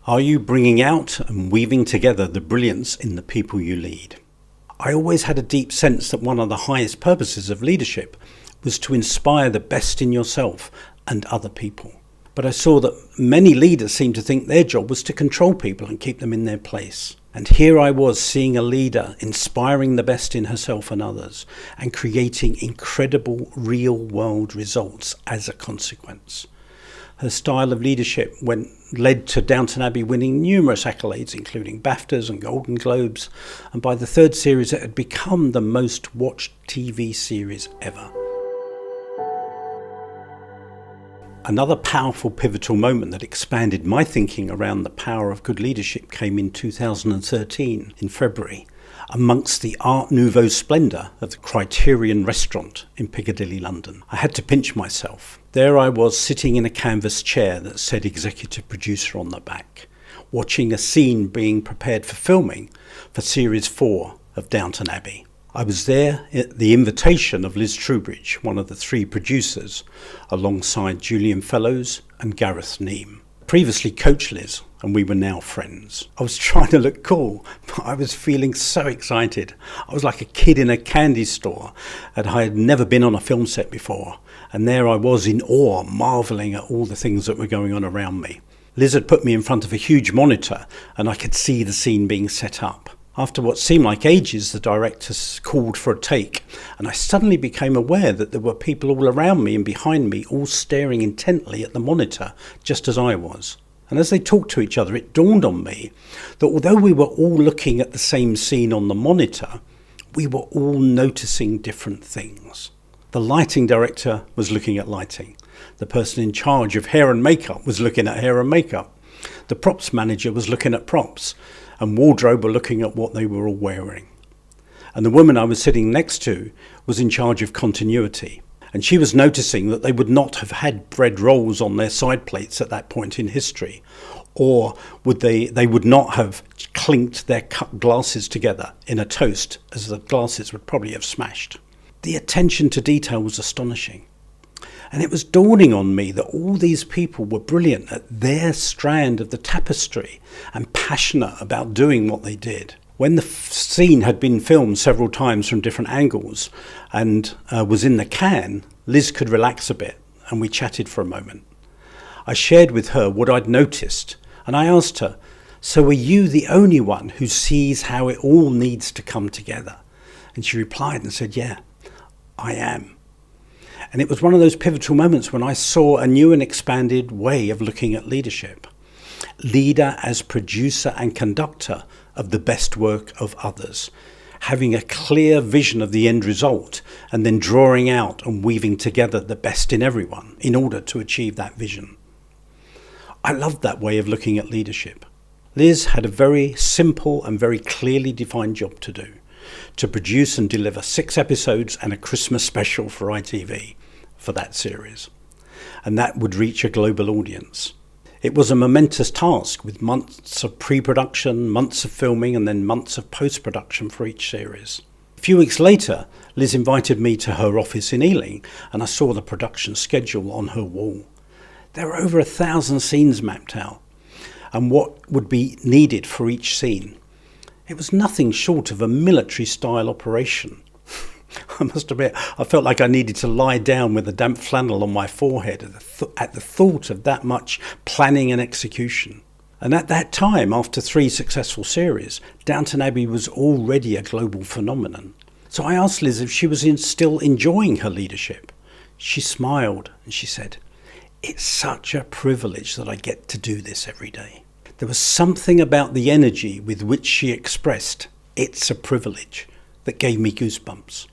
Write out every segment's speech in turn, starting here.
Are you bringing out and weaving together the brilliance in the people you lead? I always had a deep sense that one of the highest purposes of leadership was to inspire the best in yourself and other people. But I saw that many leaders seemed to think their job was to control people and keep them in their place. And here I was seeing a leader inspiring the best in herself and others and creating incredible real-world results as a consequence. Her style of leadership led to Downton Abbey winning numerous accolades, including BAFTAs and Golden Globes, and by the third series it had become the most watched TV series ever. Another powerful pivotal moment that expanded my thinking around the power of good leadership came in 2013 in February, amongst the Art Nouveau splendour of the Criterion restaurant in Piccadilly, London. I had to pinch myself. There I was sitting in a canvas chair that said executive producer on the back, watching a scene being prepared for filming for series 4 of Downton Abbey. I was there at the invitation of Liz Trubridge, one of the 3 producers, alongside Julian Fellows and Gareth Neame. Previously coached Liz, and we were now friends. I was trying to look cool, but I was feeling so excited. I was like a kid in a candy store, and I had never been on a film set before. And there I was in awe, marvelling at all the things that were going on around me. Liz had put me in front of a huge monitor, and I could see the scene being set up. After what seemed like ages, the director called for a take, and I suddenly became aware that there were people all around me and behind me, all staring intently at the monitor, just as I was. And as they talked to each other, it dawned on me that although we were all looking at the same scene on the monitor, we were all noticing different things. The lighting director was looking at lighting. The person in charge of hair and makeup was looking at hair and makeup. The props manager was looking at props, and wardrobe were looking at what they were all wearing. And the woman I was sitting next to was in charge of continuity, and she was noticing that they would not have had bread rolls on their side plates at that point in history, or they would not have clinked their cut glasses together in a toast, as the glasses would probably have smashed. The attention to detail was astonishing. And it was dawning on me that all these people were brilliant at their strand of the tapestry and passionate about doing what they did. When the scene had been filmed several times from different angles and was in the can, Liz could relax a bit, and we chatted for a moment. I shared with her what I'd noticed, and I asked her, "So are you the only one who sees how it all needs to come together?" And she replied and said, "Yeah, I am." And it was one of those pivotal moments when I saw a new and expanded way of looking at leadership. Leader as producer and conductor of the best work of others, having a clear vision of the end result and then drawing out and weaving together the best in everyone in order to achieve that vision. I loved that way of looking at leadership. Liz had a very simple and very clearly defined job to do, to produce and deliver 6 episodes and a Christmas special for ITV for that series, and that would reach a global audience. It was a momentous task with months of pre-production, months of filming, and then months of post-production for each series. A few weeks later, Liz invited me to her office in Ealing, and I saw the production schedule on her wall. There were over 1,000 scenes mapped out, and what would be needed for each scene. It was nothing short of a military-style operation. I must admit, I felt like I needed to lie down with a damp flannel on my forehead at the thought of that much planning and execution. And at that time, after 3 successful series, Downton Abbey was already a global phenomenon. So I asked Liz if she was still enjoying her leadership. She smiled and she said, "It's such a privilege that I get to do this every day." There was something about the energy with which she expressed, "It's a privilege," that gave me goosebumps.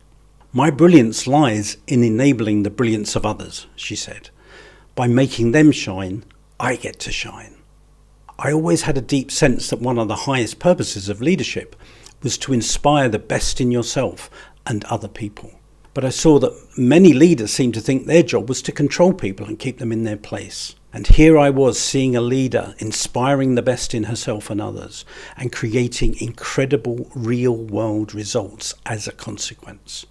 "My brilliance lies in enabling the brilliance of others," she said. "By making them shine, I get to shine." I always had a deep sense that one of the highest purposes of leadership was to inspire the best in yourself and other people. But I saw that many leaders seemed to think their job was to control people and keep them in their place. And here I was seeing a leader inspiring the best in herself and others and creating incredible real-world results as a consequence.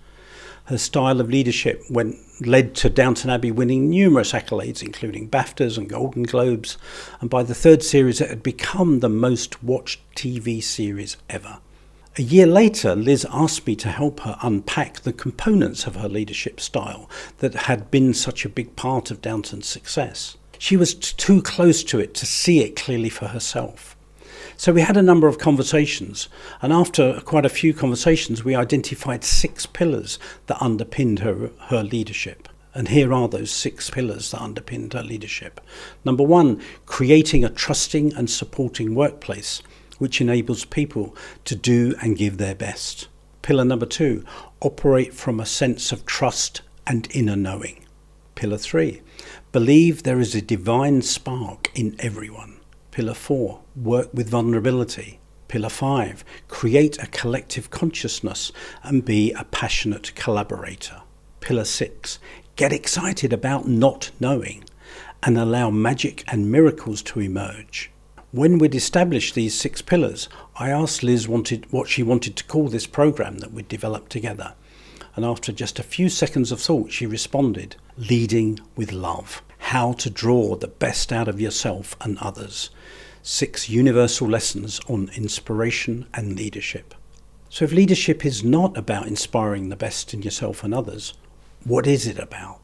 Her style of leadership led to Downton Abbey winning numerous accolades, including BAFTAs and Golden Globes, and by the third series it had become the most watched TV series ever. A year later, Liz asked me to help her unpack the components of her leadership style that had been such a big part of Downton's success. She was too close to it to see it clearly for herself. So we had a number of conversations, and after quite a few conversations we identified 6 pillars that underpinned her leadership. And here are those 6 pillars that underpinned her leadership. Number 1, creating a trusting and supporting workplace which enables people to do and give their best. Pillar number 2, operate from a sense of trust and inner knowing. Pillar 3, believe there is a divine spark in everyone. Pillar 4, work with vulnerability. Pillar 5, create a collective consciousness and be a passionate collaborator. Pillar 6, get excited about not knowing and allow magic and miracles to emerge. When we'd established these 6 pillars, I asked Liz what she wanted to call this program that we'd developed together. And after just a few seconds of thought, she responded, leading with love. How to draw the best out of yourself and others. 6 universal lessons on inspiration and leadership. So if leadership is not about inspiring the best in yourself and others, what is it about?